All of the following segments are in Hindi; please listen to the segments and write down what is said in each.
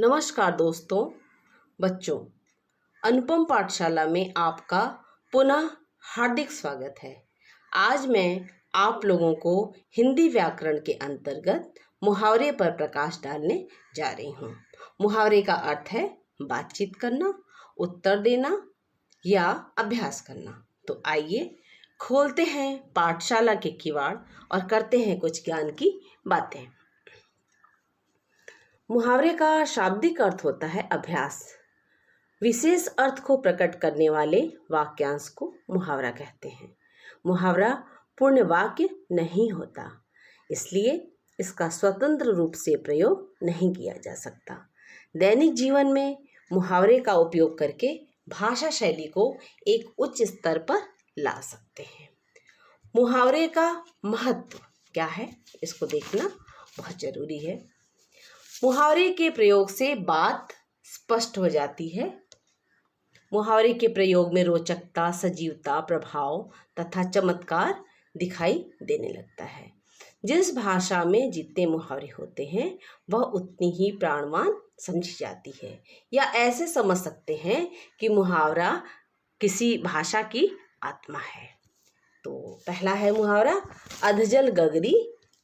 नमस्कार दोस्तों, बच्चों। अनुपम पाठशाला में आपका पुनः हार्दिक स्वागत है। आज मैं आप लोगों को हिंदी व्याकरण के अंतर्गत मुहावरे पर प्रकाश डालने जा रही हूँ। मुहावरे का अर्थ है बातचीत करना, उत्तर देना या अभ्यास करना। तो आइए खोलते हैं पाठशाला के किवाड़ और करते हैं कुछ ज्ञान की बातें। मुहावरे का शाब्दिक अर्थ होता है अभ्यास। विशेष अर्थ को प्रकट करने वाले वाक्यांश को मुहावरा कहते हैं। मुहावरा पूर्ण वाक्य नहीं होता, इसलिए इसका स्वतंत्र रूप से प्रयोग नहीं किया जा सकता। दैनिक जीवन में मुहावरे का उपयोग करके भाषा शैली को एक उच्च स्तर पर ला सकते हैं। मुहावरे का महत्व क्या है, इसको देखना बहुत जरूरी है। मुहावरे के प्रयोग से बात स्पष्ट हो जाती है। मुहावरे के प्रयोग में रोचकता, सजीवता, प्रभाव तथा चमत्कार दिखाई देने लगता है। जिस भाषा में जितने मुहावरे होते हैं वह उतनी ही प्राणवान समझी जाती है, या ऐसे समझ सकते हैं कि मुहावरा किसी भाषा की आत्मा है। तो पहला है मुहावरा, अधजल गगरी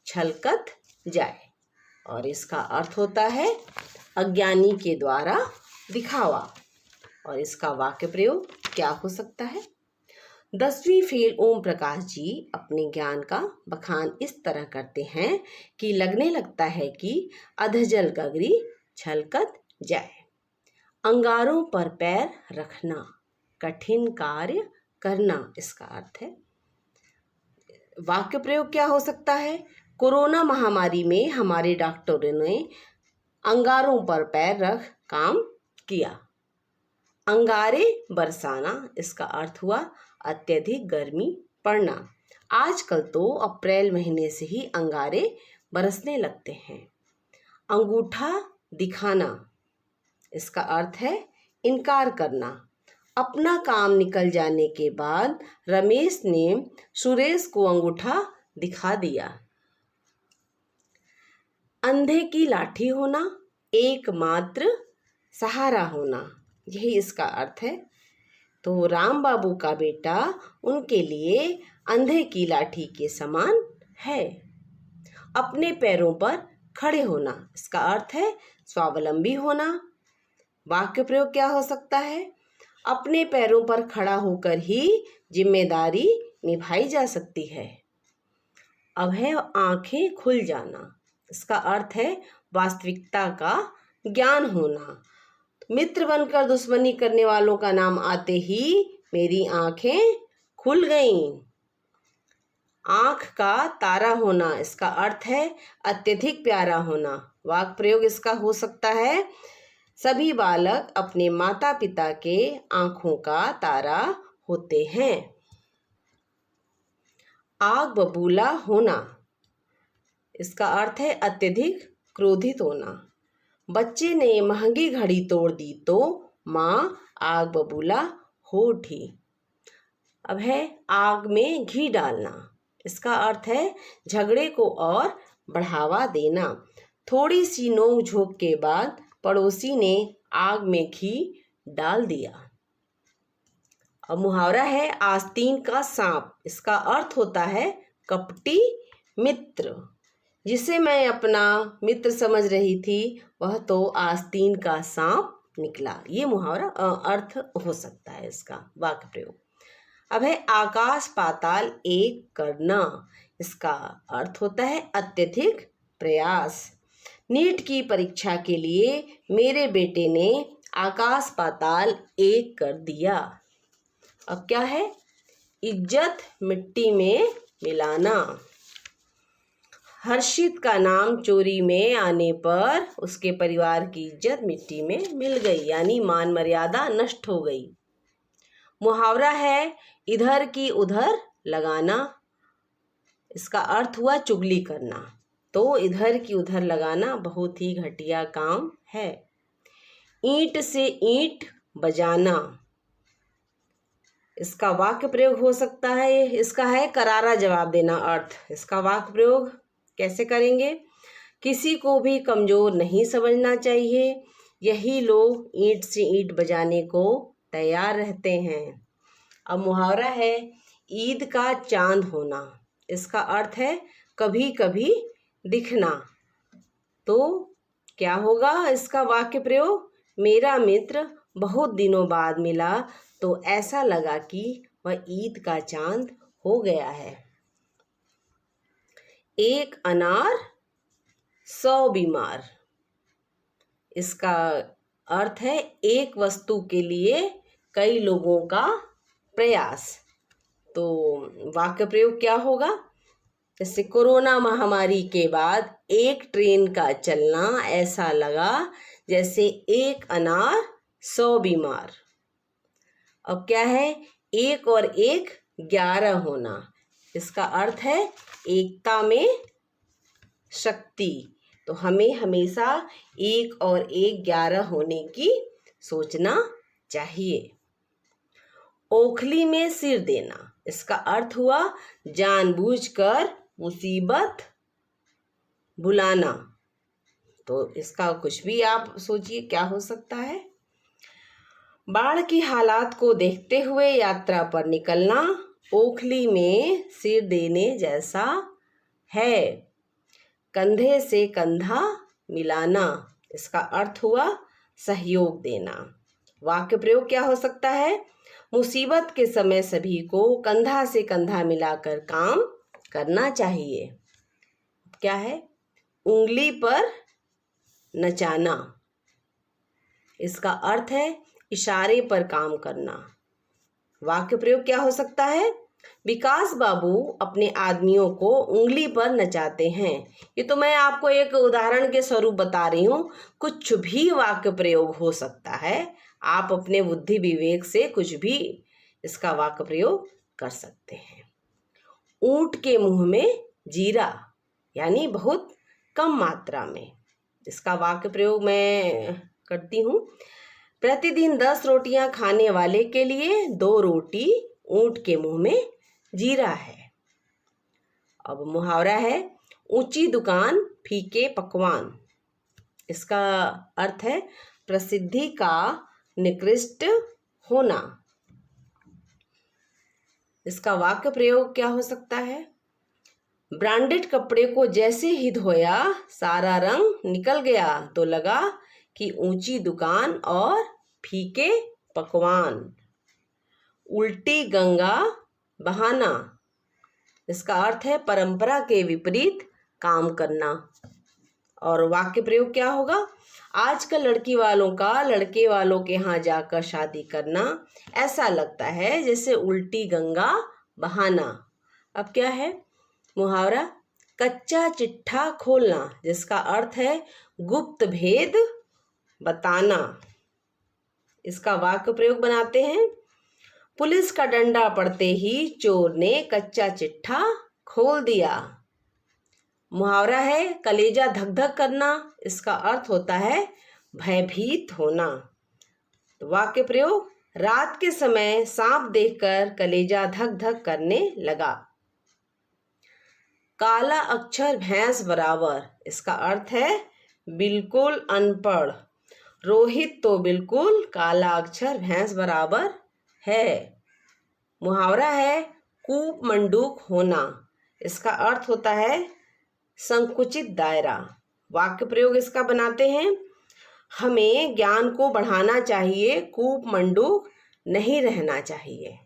छलकत जाए, और इसका अर्थ होता है अज्ञानी के द्वारा दिखावा। और इसका वाक्य प्रयोग क्या हो सकता है? 10वीं फेल ओम प्रकाश जी अपने ज्ञान का बखान इस तरह करते हैं कि लगने लगता है कि अधजल गगरी छलकत जाए। अंगारों पर पैर रखना, कठिन कार्य करना, इसका अर्थ है। वाक्य प्रयोग क्या हो सकता है? कोरोना महामारी में हमारे डॉक्टरों ने अंगारों पर पैर रख काम किया। अंगारे बरसाना, इसका अर्थ हुआ अत्यधिक गर्मी पड़ना। आजकल तो अप्रैल महीने से ही अंगारे बरसने लगते हैं। अंगूठा दिखाना, इसका अर्थ है इनकार करना। अपना काम निकल जाने के बाद रमेश ने सुरेश को अंगूठा दिखा दिया। अंधे की लाठी होना, एकमात्र सहारा होना, यही इसका अर्थ है। तो राम बाबू का बेटा उनके लिए अंधे की लाठी के समान है। अपने पैरों पर खड़े होना, इसका अर्थ है स्वावलंबी होना। वाक्य प्रयोग क्या हो सकता है? अपने पैरों पर खड़ा होकर ही जिम्मेदारी निभाई जा सकती है। अब है आंखें खुल जाना, इसका अर्थ है वास्तविकता का ज्ञान होना। मित्र बनकर दुश्मनी करने वालों का नाम आते ही मेरी आंखें खुल गईं। आंख का तारा होना, इसका अर्थ है अत्यधिक प्यारा होना। वाक्य प्रयोग इसका हो सकता है सभी बालक अपने माता पिता के आंखों का तारा होते हैं। आग बबूला होना, इसका अर्थ है अत्यधिक क्रोधित होना। बच्चे ने महंगी घड़ी तोड़ दी तो माँ आग बबूला हो उठी। अब है आग में घी डालना, इसका अर्थ है झगड़े को और बढ़ावा देना। थोड़ी सी नोक झोंक के बाद पड़ोसी ने आग में घी डाल दिया। अब मुहावरा है आस्तीन का सांप, इसका अर्थ होता है कपटी मित्र। जिसे मैं अपना मित्र समझ रही थी वह तो आस्तीन का सांप निकला। ये मुहावरा अर्थ हो सकता है इसका वाक्य प्रयोग। अब है आकाश पाताल एक करना, इसका अर्थ होता है अत्यधिक प्रयास। नीट की परीक्षा के लिए मेरे बेटे ने आकाश पाताल एक कर दिया। अब क्या है? इज्जत मिट्टी में मिलाना। हर्षित का नाम चोरी में आने पर उसके परिवार की इज्जत मिट्टी में मिल गई, यानी मान मर्यादा नष्ट हो गई। मुहावरा है इधर की उधर लगाना, इसका अर्थ हुआ चुगली करना। तो इधर की उधर लगाना बहुत ही घटिया काम है। ईंट से ईंट बजाना, इसका वाक्य प्रयोग हो सकता है, इसका है करारा जवाब देना अर्थ। इसका वाक्य प्रयोग कैसे करेंगे? किसी को भी कमज़ोर नहीं समझना चाहिए, यही लोग ईंट से ईंट बजाने को तैयार रहते हैं। अब मुहावरा है ईद का चांद होना। इसका अर्थ है कभी कभी दिखना। तो क्या होगा इसका वाक्य प्रयोग? मेरा मित्र बहुत दिनों बाद मिला तो ऐसा लगा कि वह ईद का चांद हो गया है। एक अनार 100 बीमार। इसका अर्थ है एक वस्तु के लिए कई लोगों का प्रयास। तो वाक्य प्रयोग क्या होगा? जैसे कोरोना महामारी के बाद एक ट्रेन का चलना ऐसा लगा जैसे एक अनार 100 बीमार। अब क्या है? एक और एक 11 होना। इसका अर्थ है एकता में शक्ति। तो हमें हमेशा एक और एक 11 होने की सोचना चाहिए। ओखली में सिर देना। इसका अर्थ हुआ जानबूझकर मुसीबत बुलाना। तो इसका कुछ भी आप सोचिए क्या हो सकता है। बाढ़ की हालात को देखते हुए यात्रा पर निकलना ओखली में सिर देने जैसा है। कंधे से कंधा मिलाना। इसका अर्थ हुआ सहयोग देना। वाक्य प्रयोग क्या हो सकता है? मुसीबत के समय सभी को कंधा से कंधा मिलाकर काम करना चाहिए। क्या है? उंगली पर नचाना। इसका अर्थ है इशारे पर काम करना। वाक्य प्रयोग क्या हो सकता है? विकास बाबू अपने आदमियों को उंगली पर नचाते हैं। ये तो मैं आपको एक उदाहरण के स्वरूप बता रही हूँ। कुछ भी वाक्य प्रयोग हो सकता है। आप अपने बुद्धि विवेक से कुछ भी इसका वाक्य प्रयोग कर सकते हैं। ऊंट के मुंह में जीरा, यानी बहुत कम मात्रा में। इसका वाक्य प्रयोग मैं करती हूँ। प्रतिदिन 10 रोटियां खाने वाले के लिए 2 रोटी ऊंट के मुंह में जीरा है। अब मुहावरा है ऊंची दुकान फीके पकवान। इसका अर्थ है प्रसिद्धि का निकृष्ट होना। इसका वाक्य प्रयोग क्या हो सकता है? ब्रांडेड कपड़े को जैसे ही धोया सारा रंग निकल गया तो लगा कि ऊंची दुकान और फीके पकवान। उल्टी गंगा बहाना। इसका अर्थ है परंपरा के विपरीत काम करना। और वाक्य प्रयोग क्या होगा? आजकल लड़की वालों का लड़के वालों के यहाँ जाकर शादी करना ऐसा लगता है जैसे उल्टी गंगा बहाना। अब क्या है? मुहावरा कच्चा चिट्ठा खोलना। जिसका अर्थ है गुप्त भेद बताना। इसका वाक्य प्रयोग बनाते हैं। पुलिस का डंडा पड़ते ही चोर ने कच्चा चिट्ठा खोल दिया। मुहावरा है कलेजा धक धक करना। इसका अर्थ होता है भयभीत होना। तो वाक्य प्रयोग रात के समय सांप देखकर कलेजा धक धक करने लगा। काला अक्षर भैंस बराबर। इसका अर्थ है बिल्कुल अनपढ़। रोहित तो बिल्कुल काला अक्षर भैंस बराबर है। मुहावरा है कूप मंडूक होना। इसका अर्थ होता है संकुचित दायरा। वाक्य प्रयोग इसका बनाते हैं। हमें ज्ञान को बढ़ाना चाहिए, कूप मंडूक नहीं रहना चाहिए।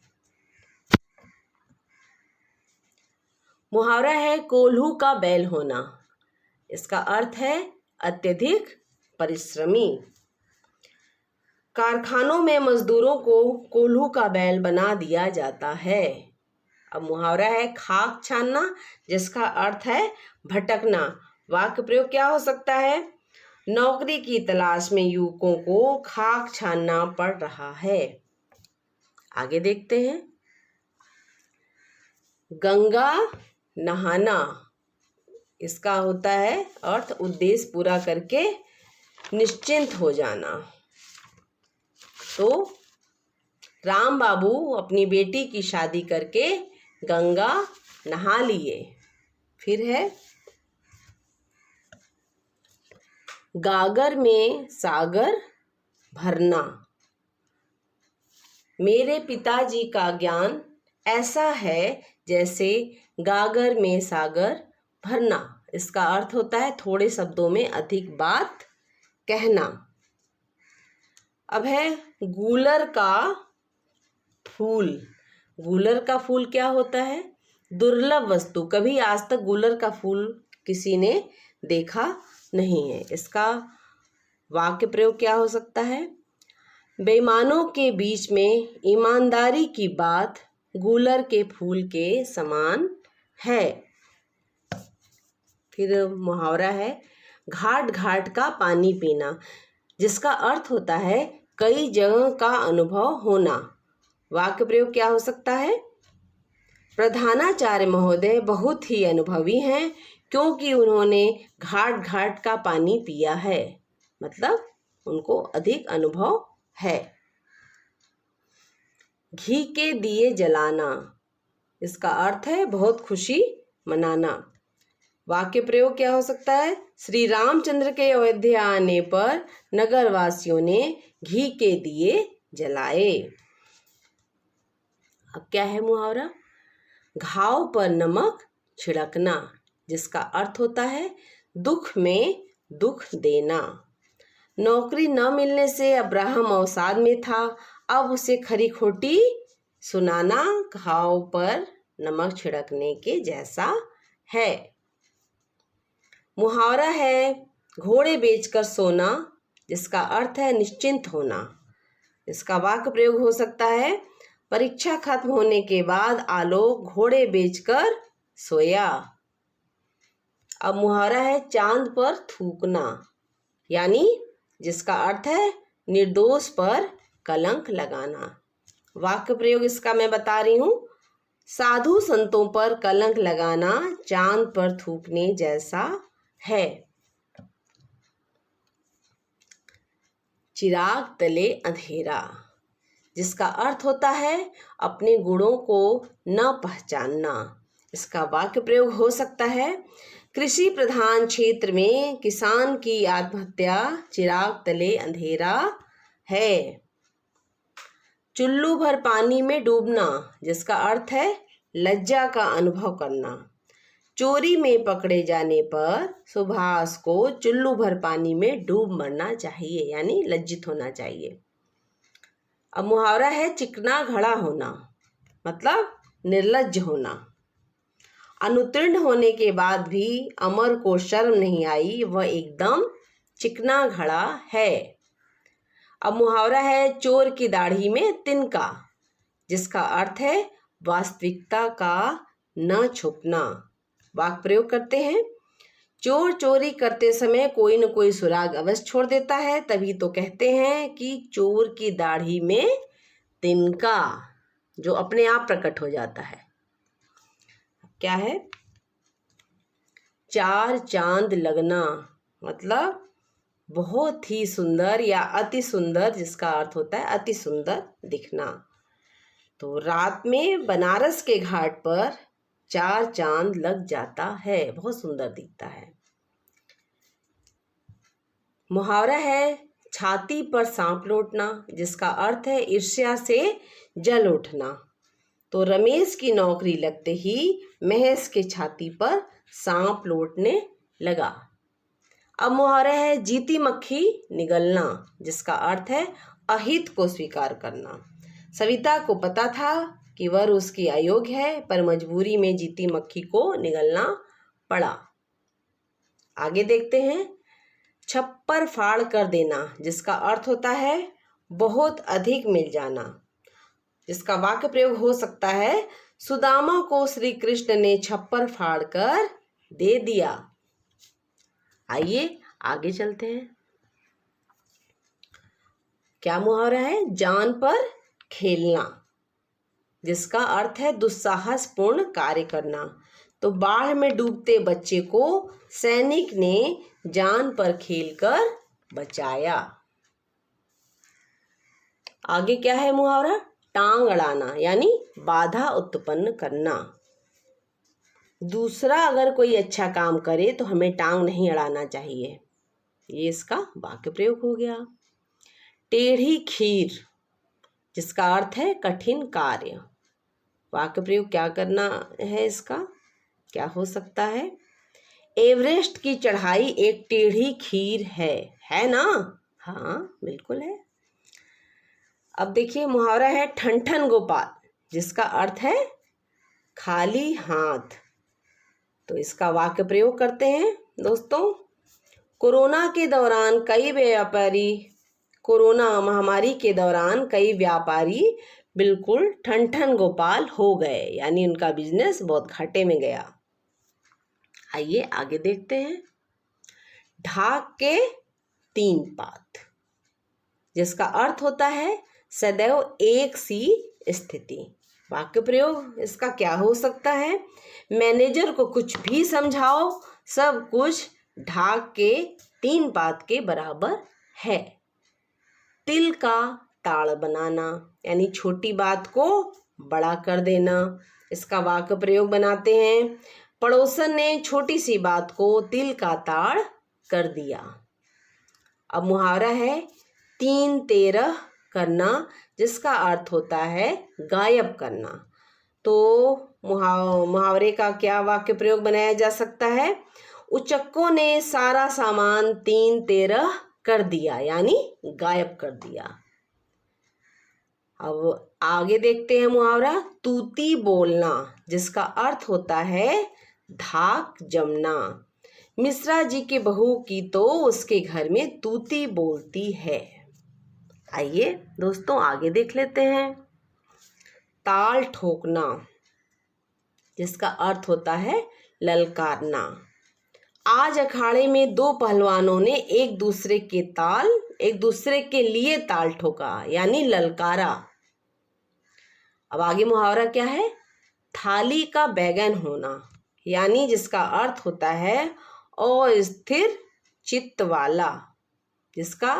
मुहावरा है कोल्हू का बैल होना। इसका अर्थ है अत्यधिक परिश्रमी। कारखानों में मजदूरों को कोल्हू का बैल बना दिया जाता है। अब मुहावरा है खाक छानना। जिसका अर्थ है भटकना। वाक्य प्रयोग क्या हो सकता है? नौकरी की तलाश में युवकों को खाक छानना पड़ रहा है। आगे देखते हैं। गंगा नहाना। इसका होता है अर्थ उद्देश्य पूरा करके निश्चिंत हो जाना। तो राम बाबू अपनी बेटी की शादी करके गंगा नहा लिए। फिर है गागर में सागर भरना। मेरे पिताजी का ज्ञान ऐसा है जैसे गागर में सागर भरना। इसका अर्थ होता है थोड़े शब्दों में अधिक बात कहना। अब है गूलर का फूल। गूलर का फूल क्या होता है? दुर्लभ वस्तु। कभी आज तक गूलर का फूल किसी ने देखा नहीं है। इसका वाक्य प्रयोग क्या हो सकता है? बेईमानों के बीच में ईमानदारी की बात गूलर के फूल के समान है। फिर मुहावरा है घाट घाट का पानी पीना, जिसका अर्थ होता है कई जगह का अनुभव होना। वाक्य प्रयोग क्या हो सकता है? प्रधानाचार्य महोदय बहुत ही अनुभवी हैं क्योंकि उन्होंने घाट घाट का पानी पिया है। मतलब उनको अधिक अनुभव है। घी के दिए जलाना, इसका अर्थ है बहुत खुशी मनाना। वाक्य प्रयोग क्या हो सकता है? श्री रामचंद्र के अयोध्या आने पर नगरवासियों ने घी के दिए जलाए। अब क्या है मुहावरा? घाव पर नमक छिड़कना, जिसका अर्थ होता है दुख में दुख देना। नौकरी न मिलने से अब्राहम अवसाद में था। अब उसे खरी खोटी सुनाना घाव पर नमक छिड़कने के जैसा है। मुहावरा है घोड़े बेचकर सोना, जिसका अर्थ है निश्चिंत होना। इसका वाक्य प्रयोग हो सकता है परीक्षा खत्म होने के बाद आलोक घोड़े बेचकर सोया। अब मुहावरा है चांद पर थूकना, यानी जिसका अर्थ है निर्दोष पर कलंक लगाना। वाक्य प्रयोग इसका मैं बता रही हूँ। साधु संतों पर कलंक लगाना चांद पर थूकने जैसा है। चिराग तले अंधेरा, जिसका अर्थ होता है अपने गुणों को न पहचानना। इसका वाक्य प्रयोग हो सकता है कृषि प्रधान क्षेत्र में किसान की आत्महत्या चिराग तले अंधेरा है। चुल्लू भर पानी में डूबना, जिसका अर्थ है लज्जा का अनुभव करना। चोरी में पकड़े जाने पर सुभाष को चुल्लू भर पानी में डूब मरना चाहिए, यानी लज्जित होना चाहिए। अब मुहावरा है चिकना घड़ा होना, मतलब निर्लज्ज होना। अनुत्तीर्ण होने के बाद भी अमर को शर्म नहीं आई, वह एकदम चिकना घड़ा है। अब मुहावरा है चोर की दाढ़ी में तिनका, जिसका अर्थ है वास्तविकता का न छुपना। वाक्य प्रयोग करते हैं। चोर चोरी करते समय कोई न कोई सुराग अवश्य छोड़ देता है, तभी तो कहते हैं कि चोर की दाढ़ी में तिनका, जो अपने आप प्रकट हो जाता है। क्या है? चार चांद लगना, मतलब बहुत ही सुंदर या अति सुंदर, जिसका अर्थ होता है अति सुंदर दिखना। तो रात में बनारस के घाट पर चार चांद लग जाता है, बहुत सुंदर दिखता है। मुहावरा है छाती पर सांप लौटना, जिसका अर्थ है ईर्ष्या से जल उठना। तो रमेश की नौकरी लगते ही महेश के छाती पर सांप लौटने लगा। अब मुहावरा है जीती मक्खी निगलना, जिसका अर्थ है अहित को स्वीकार करना। सविता को पता था कि वर उसकी अयोग्य है, पर मजबूरी में जीती मक्खी को निगलना पड़ा। आगे देखते हैं। छप्पर फाड़ कर देना, जिसका अर्थ होता है बहुत अधिक मिल जाना। जिसका वाक्य प्रयोग हो सकता है सुदामा को श्री कृष्ण ने छप्पर फाड़ कर दे दिया। आइए आगे चलते हैं। क्या मुहावरा है? जान पर खेलना, जिसका अर्थ है दुस्साहसपूर्ण कार्य करना। तो बाढ़ में डूबते बच्चे को सैनिक ने जान पर खेलकर बचाया। आगे क्या है मुहावरा? टांग अड़ाना, यानी बाधा उत्पन्न करना। दूसरा अगर कोई अच्छा काम करे तो हमें टांग नहीं अड़ाना चाहिए, ये इसका वाक्य प्रयोग हो गया। टेढ़ी खीर, जिसका अर्थ है कठिन कार्य। वाक्य प्रयोग क्या करना है इसका, क्या हो सकता है? एवरेस्ट की चढ़ाई एक टेढ़ी खीर है ना? हाँ बिल्कुल है। अब देखिए मुहावरा है ठन गोपाल, जिसका अर्थ है खाली हाथ। तो इसका वाक्य प्रयोग करते हैं दोस्तों। कोरोना महामारी के दौरान कई व्यापारी बिल्कुल ठन गोपाल हो गए, यानी उनका बिजनेस बहुत घाटे में गया। आइए आगे देखते हैं। ढाक के 3 पात, जिसका अर्थ होता है सदैव एक सी स्थिति। वाक्य प्रयोग इसका क्या हो सकता है? मैनेजर को कुछ भी समझाओ, सब कुछ ढाक के 3 पात के बराबर है। तिल का ताड़ बनाना, यानी छोटी बात को बड़ा कर देना। इसका वाक्य प्रयोग बनाते हैं। पड़ोसन ने छोटी सी बात को तिल का ताड़ कर दिया। अब मुहावरा है 3-13 करना, जिसका अर्थ होता है गायब करना। तो मुहावरे का क्या वाक्य प्रयोग बनाया जा सकता है? उचक्कों ने सारा सामान 3-13 कर दिया, यानी गायब कर दिया। अब आगे देखते हैं मुहावरा तूती बोलना, जिसका अर्थ होता है धाक जमना। मिश्रा जी की बहू की तो उसके घर में तूती बोलती है। आइए दोस्तों आगे देख लेते हैं। ताल ठोकना, जिसका अर्थ होता है ललकारना। आज अखाड़े में 2 पहलवानों ने एक दूसरे के लिए ताल ठोका, यानी ललकारा। अब आगे मुहावरा क्या है? थाली का बैगन होना, यानी जिसका अर्थ होता है अस्थिर चित्त वाला, जिसका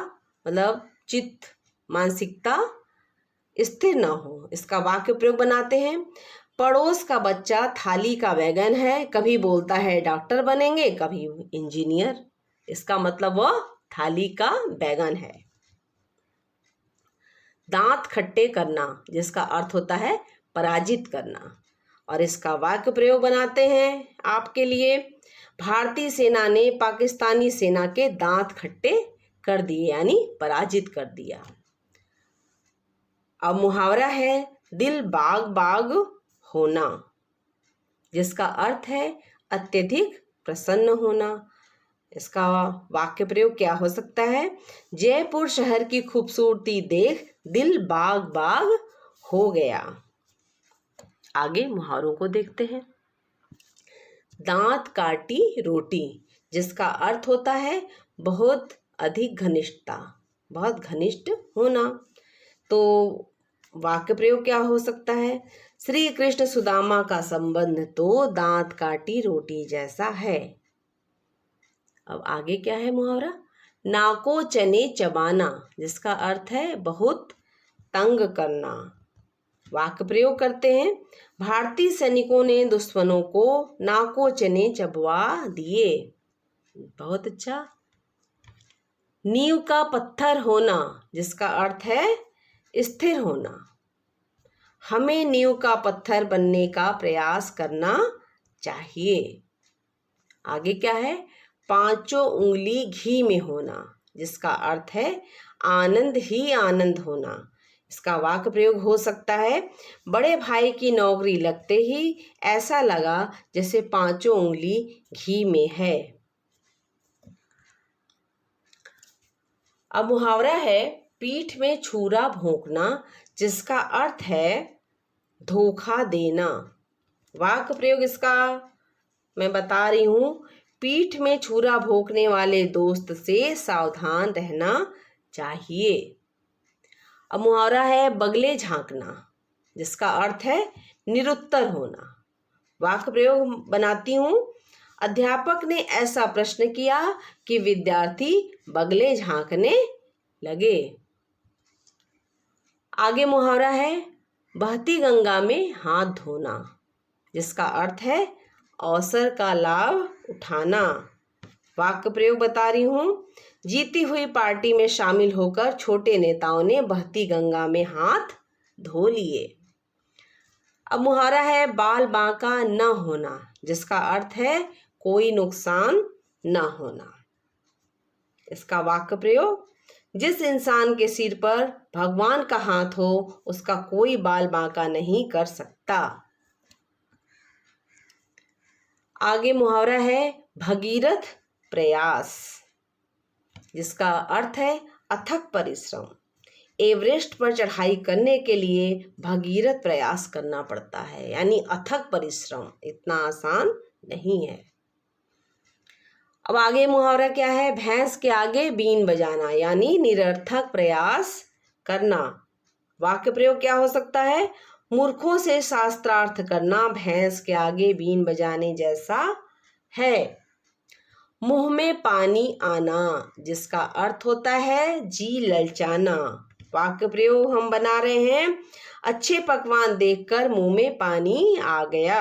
मतलब चित्त मानसिकता स्थिर न हो। इसका वाक्य प्रयोग बनाते हैं। पड़ोस का बच्चा थाली का बैगन है, कभी बोलता है डॉक्टर बनेंगे, कभी इंजीनियर। इसका मतलब वह थाली का बैगन है। दांत खट्टे करना, जिसका अर्थ होता है पराजित करना। और इसका वाक्य प्रयोग बनाते हैं आपके लिए। भारतीय सेना ने पाकिस्तानी सेना के दांत खट्टे कर दिए, यानी पराजित कर दिया। अब मुहावरा है दिल बाग बाग होना, जिसका अर्थ है अत्यधिक प्रसन्न होना। इसका वाक्य प्रयोग क्या हो सकता है? जयपुर शहर की खूबसूरती देख दिल बाग बाग हो गया। आगे मुहावरों को देखते हैं। दांत काटी रोटी, जिसका अर्थ होता है बहुत अधिक घनिष्ठता, बहुत घनिष्ठ होना। तो वाक्य प्रयोग क्या हो सकता है? श्री कृष्ण सुदामा का संबंध तो दांत काटी रोटी जैसा है। अब आगे क्या है मुहावरा? नाको चने चबाना, जिसका अर्थ है बहुत तंग करना। वाक्य प्रयोग करते हैं। भारतीय सैनिकों ने दुश्मनों को नाको चने चबवा दिए। बहुत अच्छा। नींव का पत्थर होना, जिसका अर्थ है स्थिर होना। हमें नींव का पत्थर बनने का प्रयास करना चाहिए। आगे क्या है? 5 उंगली घी में होना, जिसका अर्थ है आनंद ही आनंद होना। इसका वाक्य प्रयोग हो सकता है। बड़े भाई की नौकरी लगते ही ऐसा लगा जैसे 5 उंगली घी में है। अब मुहावरा है पीठ में छुरा भोंकना, जिसका अर्थ है धोखा देना। वाक्य प्रयोग इसका मैं बता रही हूँ। पीठ में छुरा भोंकने वाले दोस्त से सावधान रहना चाहिए। अब मुहावरा है बगले झांकना, जिसका अर्थ है निरुत्तर होना। वाक्य प्रयोग बनाती हूँ। अध्यापक ने ऐसा प्रश्न किया कि विद्यार्थी बगले झांकने लगे। आगे मुहावरा है बहती गंगा में हाथ धोना, जिसका अर्थ है अवसर का लाभ उठाना। वाक्य प्रयोग बता रही हूँ। जीती हुई पार्टी में शामिल होकर छोटे नेताओं ने बहती गंगा में हाथ धो लिए। अब मुहावरा है बाल बांका न होना, जिसका अर्थ है कोई नुकसान न होना। इसका वाक्य प्रयोग, जिस इंसान के सिर पर भगवान का हाथ हो उसका कोई बाल बांका नहीं कर सकता। आगे मुहावरा है भगीरथ प्रयास, जिसका अर्थ है अथक परिश्रम। एवरेस्ट पर चढ़ाई करने के लिए भगीरथ प्रयास करना पड़ता है, यानी अथक परिश्रम, इतना आसान नहीं है। अब आगे मुहावरा क्या है, भैंस के आगे बीन बजाना, यानी निरर्थक प्रयास करना। वाक्य प्रयोग क्या हो सकता है, मूर्खों से शास्त्रार्थ करना भैंस के आगे बीन बजाने जैसा है। मुंह में पानी आना, जिसका अर्थ होता है जी ललचाना। वाक्य प्रयोग हम बना रहे हैं, अच्छे पकवान देखकर मुंह में पानी आ गया।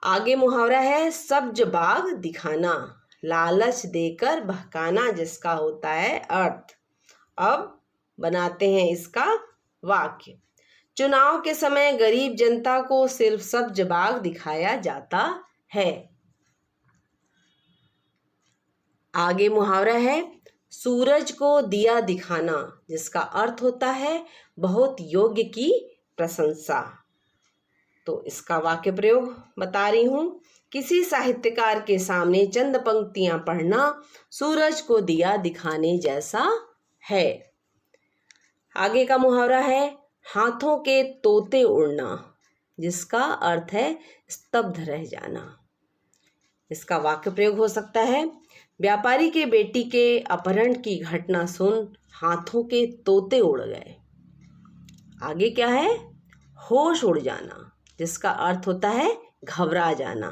आगे मुहावरा है सब्ज बाग दिखाना, लालच देकर बहकाना, जिसका होता है अर्थ। अब बनाते हैं इसका वाक्य। चुनाव के समय गरीब जनता को सिर्फ सब्ज बाग दिखाया जाता है। आगे मुहावरा है सूरज को दिया दिखाना, जिसका अर्थ होता है बहुत योग्य की प्रशंसा। तो इसका वाक्य प्रयोग बता रही हूं, किसी साहित्यकार के सामने चंद पंक्तियां पढ़ना सूरज को दिया दिखाने जैसा है। आगे का मुहावरा है हाथों के तोते उड़ना, जिसका अर्थ है स्तब्ध रह जाना। इसका वाक्य प्रयोग हो सकता है, व्यापारी के बेटी के अपहरण की घटना सुन हाथों के तोते उड़ गए। आगे क्या है, होश उड़ जाना, जिसका अर्थ होता है घबरा जाना।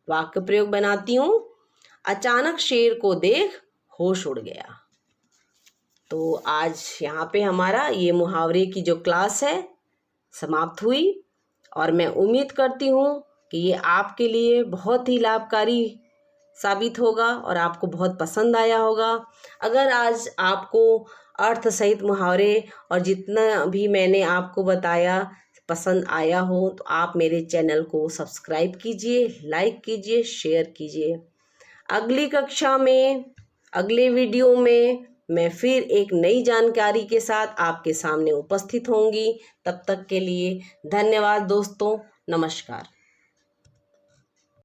वाक्य प्रयोग बनाती हूं, अचानक शेर को देख होश उड़ गया। तो आज यहाँ पे हमारा ये मुहावरे की जो क्लास है समाप्त हुई, और मैं उम्मीद करती हूँ कि ये आपके लिए बहुत ही लाभकारी साबित होगा और आपको बहुत पसंद आया होगा। अगर आज आपको अर्थ सहित मुहावरे और जितना भी मैंने आपको बताया पसंद आया हो, तो आप मेरे चैनल को सब्सक्राइब कीजिए, लाइक कीजिए, शेयर कीजिए। अगली कक्षा में, अगले वीडियो में मैं फिर एक नई जानकारी के साथ आपके सामने उपस्थित होंगी। तब तक के लिए धन्यवाद दोस्तों, नमस्कार।